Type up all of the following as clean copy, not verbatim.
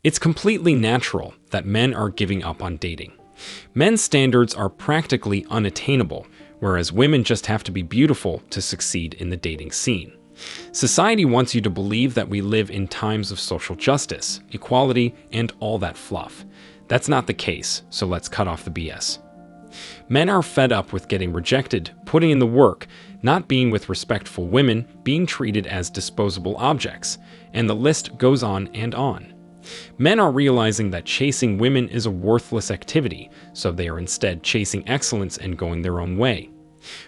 It's completely natural that men are giving up on dating. Men's standards are practically unattainable, whereas women just have to be beautiful to succeed in the dating scene. Society wants you to believe that we live in times of social justice, equality, and all that fluff. That's not the case, so let's cut off the BS. Men are fed up with getting rejected, putting in the work, not being with respectful women, being treated as disposable objects, and the list goes on and on. Men are realizing that chasing women is a worthless activity, so they are instead chasing excellence and going their own way.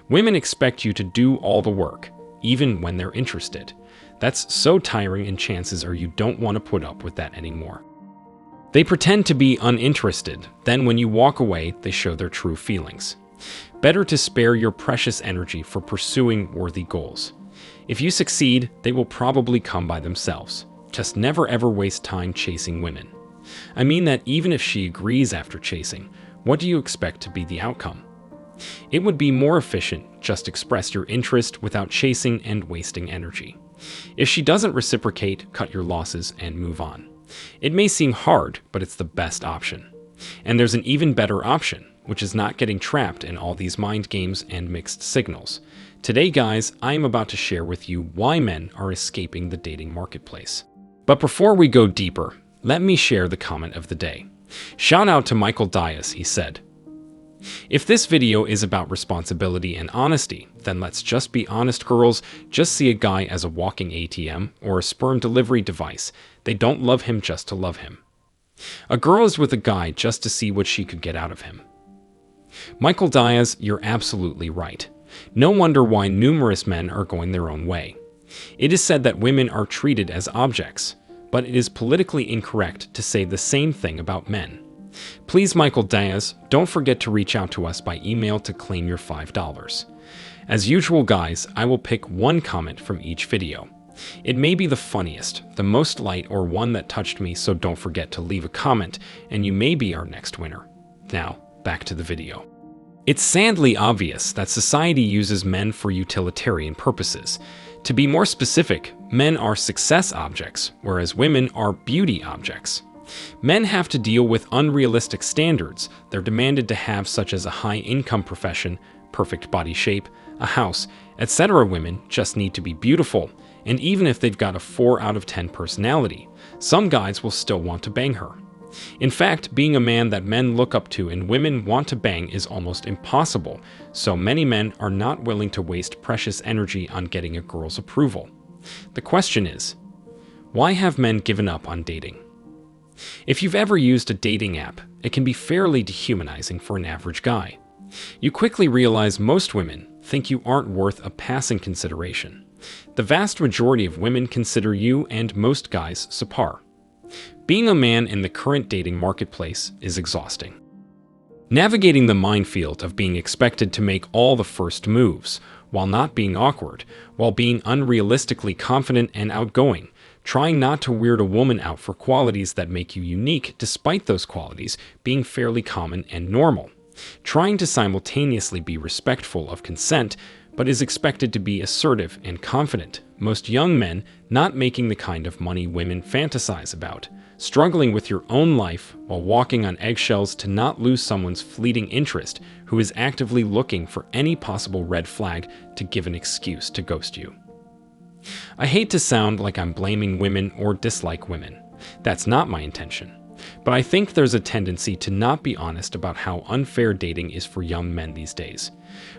Women expect you to do all the work, even when they're interested. That's so tiring, and chances are you don't want to put up with that anymore. They pretend to be uninterested, then when you walk away, they show their true feelings. Better to spare your precious energy for pursuing worthy goals. If you succeed, they will probably come by themselves. Just never ever waste time chasing women. I mean that even if she agrees after chasing, what do you expect to be the outcome? It would be more efficient just express your interest without chasing and wasting energy. If she doesn't reciprocate, cut your losses and move on. It may seem hard, but it's the best option. And there's an even better option, which is not getting trapped in all these mind games and mixed signals. Today, guys, I am about to share with you why men are escaping the dating marketplace. But before we go deeper, let me share the comment of the day. Shout out to Michael Diaz, he said. If this video is about responsibility and honesty, then let's just be honest, girls. Just see a guy as a walking ATM or a sperm delivery device. They don't love him just to love him. A girl is with a guy just to see what she could get out of him. Michael Diaz, you're absolutely right. No wonder why numerous men are going their own way. It is said that women are treated as objects, but it is politically incorrect to say the same thing about men. Please, Michael Diaz, don't forget to reach out to us by email to claim your $5. As usual, guys, I will pick one comment from each video. It may be the funniest, the most light, or one that touched me, so don't forget to leave a comment, and you may be our next winner. Now, back to the video. It's sadly obvious that society uses men for utilitarian purposes. To be more specific, men are success objects, whereas women are beauty objects. Men have to deal with unrealistic standards they're demanded to have, such as a high-income profession, perfect body shape, a house, etc. Women just need to be beautiful, and even if they've got a 4 out of 10 personality, some guys will still want to bang her. In fact, being a man that men look up to and women want to bang is almost impossible, so many men are not willing to waste precious energy on getting a girl's approval. The question is, why have men given up on dating? If you've ever used a dating app, it can be fairly dehumanizing for an average guy. You quickly realize most women think you aren't worth a passing consideration. The vast majority of women consider you and most guys subpar. Being a man in the current dating marketplace is exhausting. Navigating the minefield of being expected to make all the first moves, while not being awkward, while being unrealistically confident and outgoing, trying not to weird a woman out for qualities that make you unique despite those qualities being fairly common and normal, trying to simultaneously be respectful of consent but is expected to be assertive and confident, most young men not making the kind of money women fantasize about, struggling with your own life while walking on eggshells to not lose someone's fleeting interest who is actively looking for any possible red flag to give an excuse to ghost you. I hate to sound like I'm blaming women or dislike women. That's not my intention. But I think there's a tendency to not be honest about how unfair dating is for young men these days.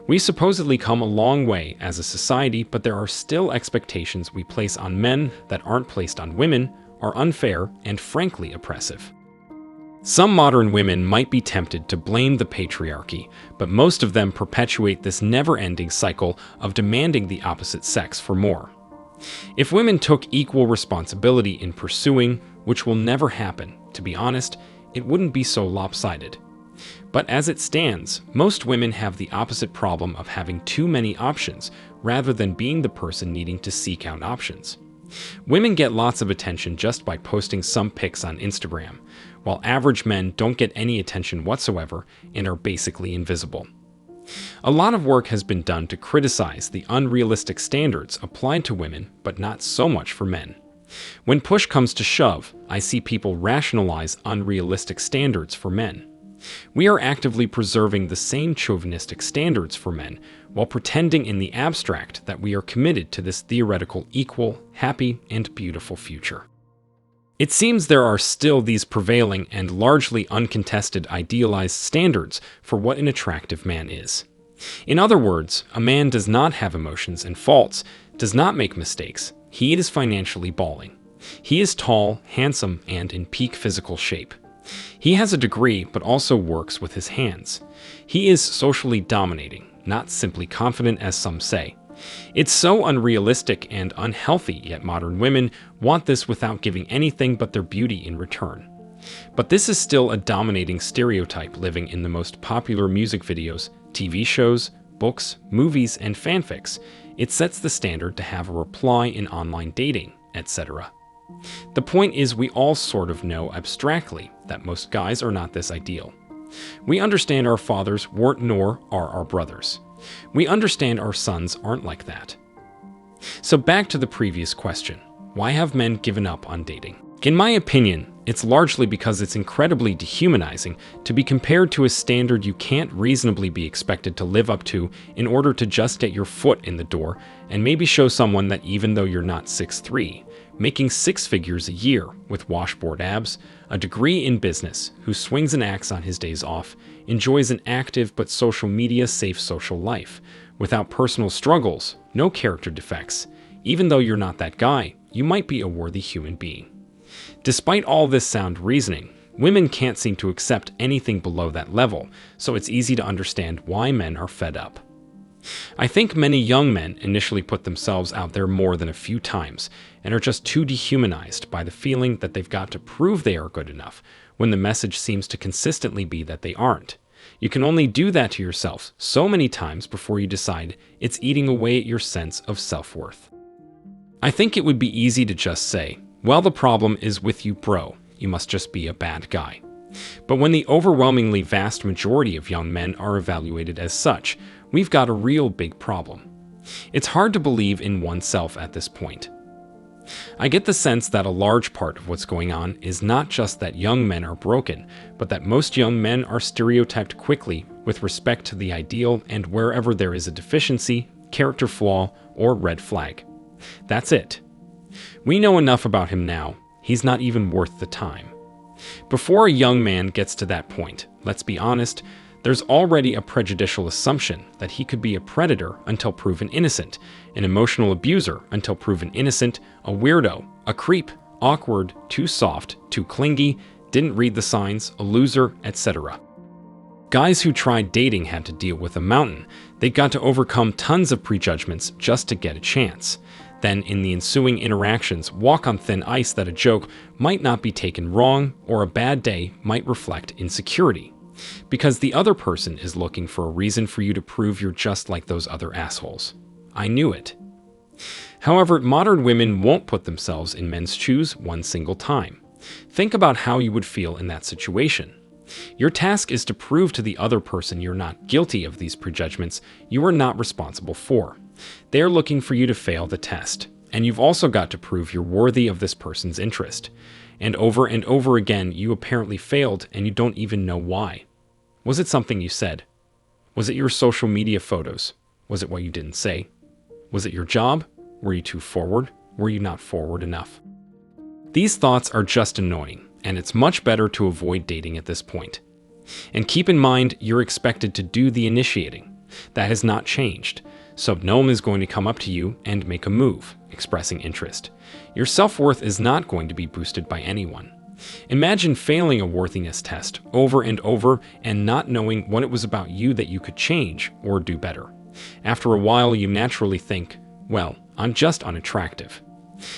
We supposedly come a long way as a society, but there are still expectations we place on men that aren't placed on women, are unfair, and frankly oppressive. Some modern women might be tempted to blame the patriarchy, but most of them perpetuate this never-ending cycle of demanding the opposite sex for more. If women took equal responsibility in pursuing, which will never happen, to be honest, it wouldn't be so lopsided. But as it stands, most women have the opposite problem of having too many options rather than being the person needing to seek out options. Women get lots of attention just by posting some pics on Instagram, while average men don't get any attention whatsoever and are basically invisible. A lot of work has been done to criticize the unrealistic standards applied to women, but not so much for men. When push comes to shove, I see people rationalize unrealistic standards for men. We are actively preserving the same chauvinistic standards for men while pretending in the abstract that we are committed to this theoretical equal, happy, and beautiful future. It seems there are still these prevailing and largely uncontested idealized standards for what an attractive man is. In other words, a man does not have emotions and faults, does not make mistakes. He is financially balling. He is tall, handsome, and in peak physical shape. He has a degree, but also works with his hands. He is socially dominating, not simply confident as some say. It's so unrealistic and unhealthy, yet modern women want this without giving anything but their beauty in return. But this is still a dominating stereotype living in the most popular music videos, TV shows, books, movies, and fanfics. It sets the standard to have a reply in online dating, etc. The point is, we all sort of know abstractly that most guys are not this ideal. We understand our fathers weren't nor are our brothers. We understand our sons aren't like that. So back to the previous question, why have men given up on dating? In my opinion, it's largely because it's incredibly dehumanizing to be compared to a standard you can't reasonably be expected to live up to in order to just get your foot in the door and maybe show someone that even though you're not 6'3", making six figures a year with washboard abs, a degree in business, who swings an axe on his days off, enjoys an active but social media safe social life, without personal struggles, no character defects. Even though you're not that guy, you might be a worthy human being. Despite all this sound reasoning, women can't seem to accept anything below that level, so it's easy to understand why men are fed up. I think many young men initially put themselves out there more than a few times and are just too dehumanized by the feeling that they've got to prove they are good enough when the message seems to consistently be that they aren't. You can only do that to yourself so many times before you decide it's eating away at your sense of self-worth. I think it would be easy to just say, well, the problem is with you, bro. You must just be a bad guy. But when the overwhelmingly vast majority of young men are evaluated as such, we've got a real big problem. It's hard to believe in oneself at this point. I get the sense that a large part of what's going on is not just that young men are broken, but that most young men are stereotyped quickly with respect to the ideal, and wherever there is a deficiency, character flaw, or red flag. That's it. We know enough about him now, he's not even worth the time. Before a young man gets to that point, let's be honest, there's already a prejudicial assumption that he could be a predator until proven innocent, an emotional abuser until proven innocent, a weirdo, a creep, awkward, too soft, too clingy, didn't read the signs, a loser, etc. Guys who tried dating had to deal with a mountain. They got to overcome tons of prejudgments just to get a chance. Then, in the ensuing interactions, walk on thin ice that a joke might not be taken wrong, or a bad day might reflect insecurity. Because the other person is looking for a reason for you to prove you're just like those other assholes. I knew it. However, modern women won't put themselves in men's shoes one single time. Think about how you would feel in that situation. Your task is to prove to the other person you're not guilty of these prejudgments you are not responsible for. They're looking for you to fail the test, and you've also got to prove you're worthy of this person's interest. And over again, you apparently failed and you don't even know why. Was it something you said? Was it your social media photos? Was it what you didn't say? Was it your job? Were you too forward? Were you not forward enough? These thoughts are just annoying, and it's much better to avoid dating at this point. And keep in mind, you're expected to do the initiating. That has not changed. So no one is going to come up to you and make a move, expressing interest. Your self-worth is not going to be boosted by anyone. Imagine failing a worthiness test over and over and not knowing what it was about you that you could change or do better. After a while, you naturally think, well, I'm just unattractive.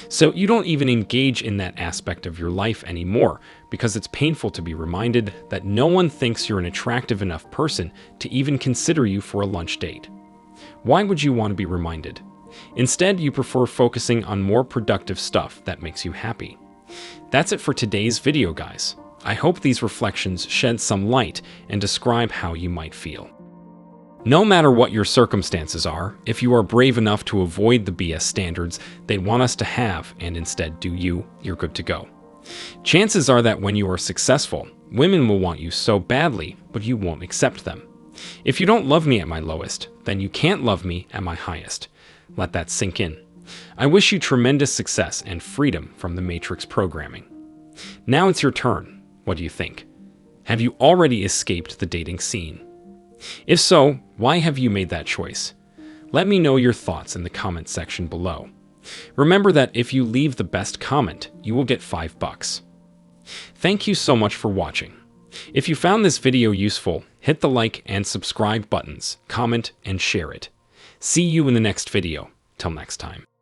So you don't even engage in that aspect of your life anymore because it's painful to be reminded that no one thinks you're an attractive enough person to even consider you for a lunch date. Why would you want to be reminded? Instead, you prefer focusing on more productive stuff that makes you happy. That's it for today's video, guys. I hope these reflections shed some light and describe how you might feel. No matter what your circumstances are, if you are brave enough to avoid the BS standards they want us to have and instead do you're good to go. Chances are that when you are successful, women will want you so badly, but you won't accept them. If you don't love me at my lowest, then you can't love me at my highest. Let that sink in. I wish you tremendous success and freedom from the Matrix programming. Now it's your turn. What do you think? Have you already escaped the dating scene? If so, why have you made that choice? Let me know your thoughts in the comment section below. Remember that if you leave the best comment, you will get $5. Thank you so much for watching. If you found this video useful, hit the like and subscribe buttons, comment, and share it. See you in the next video. Till next time.